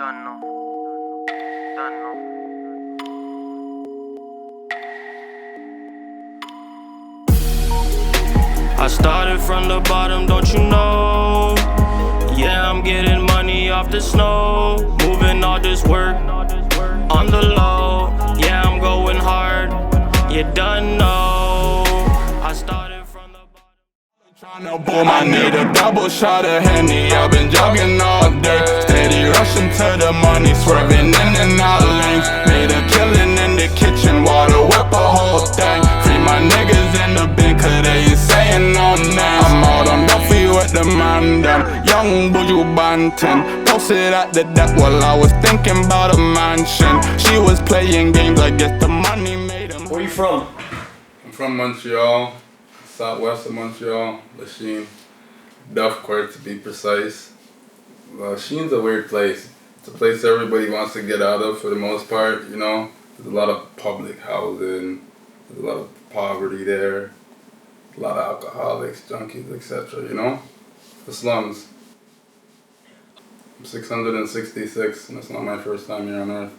Done no. Done no. I started from the bottom, don't you know? Yeah, I'm getting money off the snow. Moving all this work on the low. Yeah, I'm going hard. You done know. I started from the bottom. Tryna boom, I need a double shot of Henny. I've been jogging all day, steady rushing to the money, swerving in and out lanes. Made a killing in the kitchen, water whip a whole thing. Free my niggas in the bin, cause they ain't saying no names. I'm out on Duffy with the man, them young Buju Banton. Posted at the deck while I was thinking about a mansion. She was playing games, I guess the money made them. Where you from? I'm from Montreal, southwest of Montreal, Lachine, Duffcourt to be precise. Lachine's a weird place. It's a place everybody wants to get out of for the most part, you know. There's a lot of public housing, there's a lot of poverty there, a lot of alcoholics, junkies, etc., you know. The slums. I'm 666 and it's not my first time here on earth.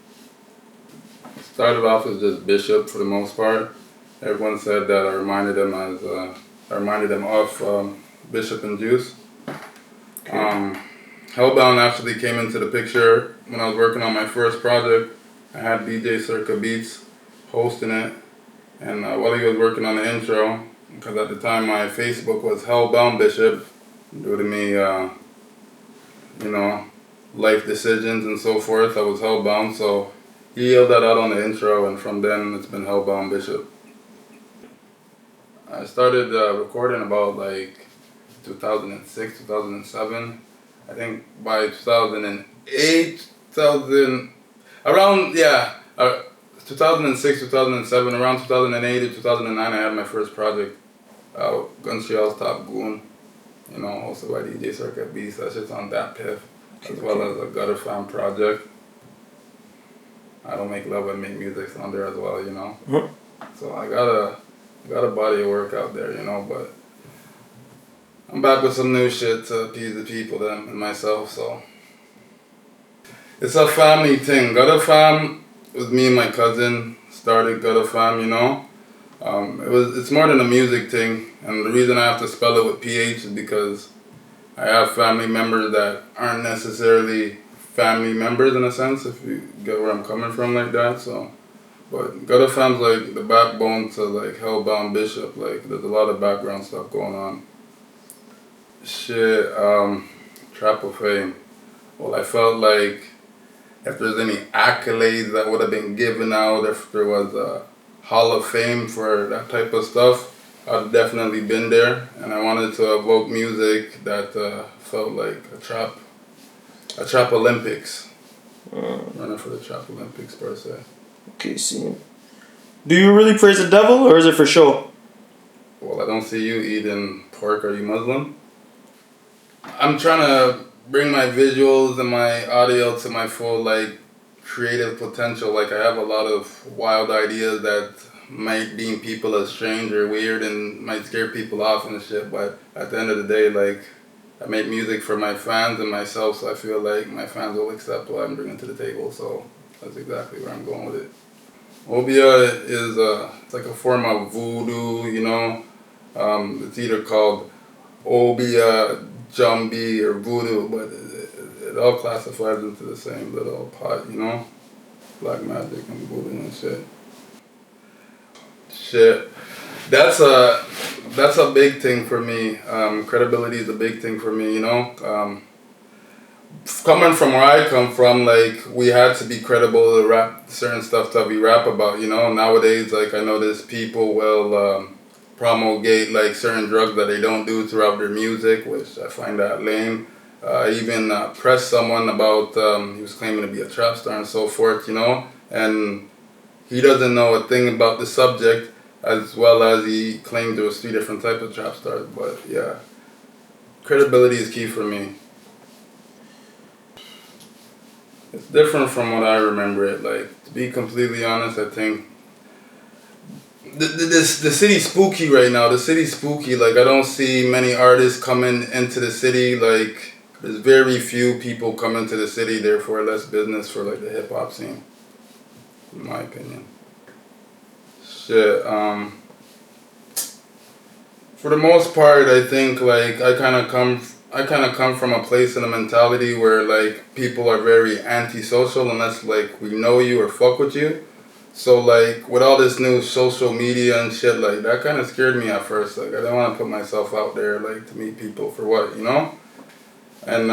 Started off as just Bishop for the most part. Everyone said that I reminded them of Bishop and Juice. Hellbound actually came into the picture when I was working on my first project. I had DJ Circa Beats hosting it, and while he was working on the intro, because at the time my Facebook was Hellbound Bishop, due to me, you know, life decisions and so forth, I was hellbound, so he yelled that out on the intro, and from then it's been Hellbound Bishop. I started recording about like 2006, 2007. I think by 2006, 2007, around 2008 to 2009, I had my first project out, Montreal's Top Goon, you know, hosted by DJ Circuit Beast. That shit's on that piff, as well as a Gutter Fam project. I Don't Make Love, I Make Music's on there as well, you know. So I got a body of work out there, you know, but I'm back with some new shit to appease the people and myself, so. It's a family thing. Gutter Fam was me and my cousin started Gutter Fam, you know. It's more than a music thing, and the reason I have to spell it with PH is because I have family members that aren't necessarily family members in a sense, if you get where I'm coming from like that, so. But Gutter Fam's like the backbone to like Hellbound Bishop, like there's a lot of background stuff going on. Shit, Trap of Fame. Well, I felt like if there's any accolades that would have been given out, if there was a Hall of Fame for that type of stuff, I've definitely been there, and I wanted to evoke music that felt like a trap Olympics. Running for the Trap Olympics per se. Okay, see. Do you really praise the devil, or is it for show? Well, I don't see you eating pork. Are you Muslim? I'm trying to bring my visuals and my audio to my full, like, creative potential. Like, I have a lot of wild ideas that might deem people as strange or weird and might scare people off and shit, but at the end of the day, like, I make music for my fans and myself, so I feel like my fans will accept what I'm bringing to the table, so that's exactly where I'm going with it. Obia is it's like a form of voodoo, you know. It's either called Obia, Jambi, or voodoo, but it all classifies into the same little pot, you know. Black magic and voodoo and shit. That's a big thing for me. Credibility is a big thing for me, you know. Coming from where I come from, like, we had to be credible to rap certain stuff that we rap about, you know. Nowadays, like, I notice people will promulgate, like, certain drugs that they don't do throughout their music, which I find that lame. I even pressed someone about, he was claiming to be a trap star and so forth, you know, and he doesn't know a thing about the subject, as well as he claimed there was 3 different types of trap stars, but yeah, credibility is key for me. It's different from what I remember it. Like, to be completely honest, I think the city's spooky right now. The city's spooky. Like, I don't see many artists coming into the city. Like, there's very few people coming to the city, therefore less business for like the hip hop scene, in my opinion. Shit. For the most part, I think like I kind of come from a place and a mentality where like people are very antisocial unless like we know you or fuck with you. So like with all this new social media and shit, like that kind of scared me at first. Like I didn't want to put myself out there like to meet people for what, you know. And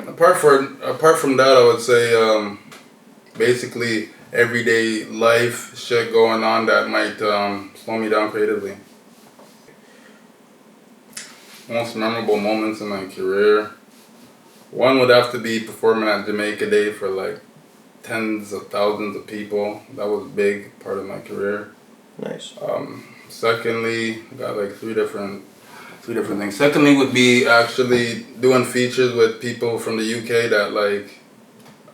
apart from that, I would say basically everyday life shit going on that might slow me down creatively. Most memorable moments in my career. One would have to be performing at Jamaica Day for like tens of thousands of people. That was a big part of my career. Nice. Secondly, got like three different things. Secondly would be actually doing features with people from the UK that like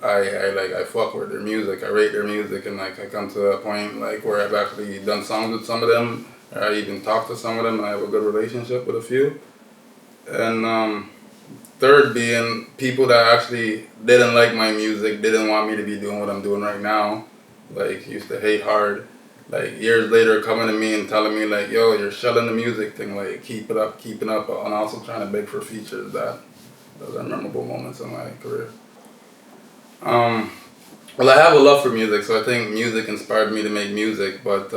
I fuck with their music. I rate their music, and like I come to a point like where I've actually done songs with some of them. Or I even talked to some of them, and I have a good relationship with a few. And third being people that actually didn't like my music, didn't want me to be doing what I'm doing right now, like used to hate hard. Like years later coming to me and telling me like, yo, you're shelling the music thing, like keep it up, and also trying to beg for features. Those are memorable moments in my career. Well, I have a love for music, so I think music inspired me to make music, but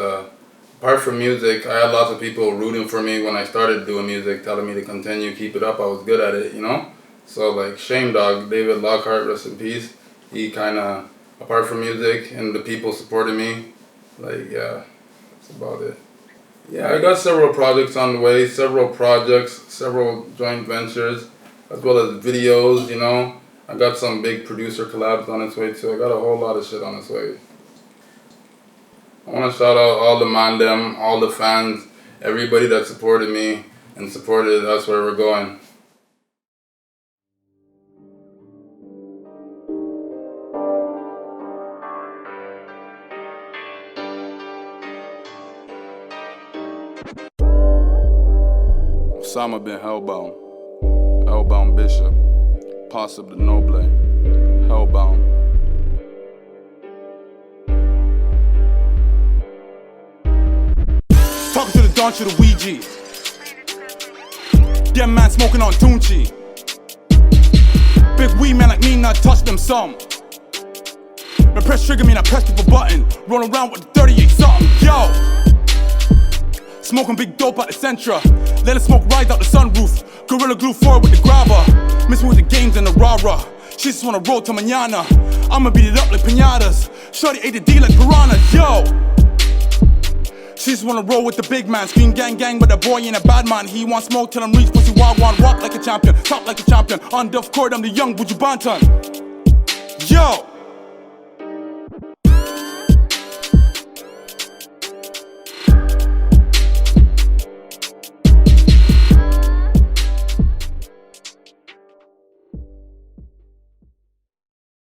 apart from music, I had lots of people rooting for me when I started doing music, telling me to continue, keep it up. I was good at it, you know? So like Shame Dog, David Lockhart, rest in peace, he kind of, apart from music and the people supporting me, like, yeah, that's about it. Yeah, I got several projects on the way, several joint ventures, as well as videos, you know? I got some big producer collabs on its way too. I got a whole lot of shit on its way. I want to shout out all the mandem, all the fans, everybody that supported me and supported us where we're going. Osama bin Hellbound Bishop, Possible de Noble, Hellbound. Talking to the dawn to the Ouija. Yeah, man, smoking on Tunchi. Big weed man like me, not touch them some. Man, press trigger me, not press the button. Roll around with the 38 something, yo. Smoking big dope out the Centra. Let the smoke rise out the sunroof. Gorilla glue forward with the grabber. Miss me with the games and the rah-rah. She just wanna roll to mañana. I'ma beat it up like pinatas. Shorty ate the D like piranhas, yo. She just wanna roll with the big man. Scream gang gang with a boy and a bad man. He wants smoke till I'm reach pussy wild one. Rock like a champion, top like a champion. On Duff Court, I'm the young Buju Banton. Yo.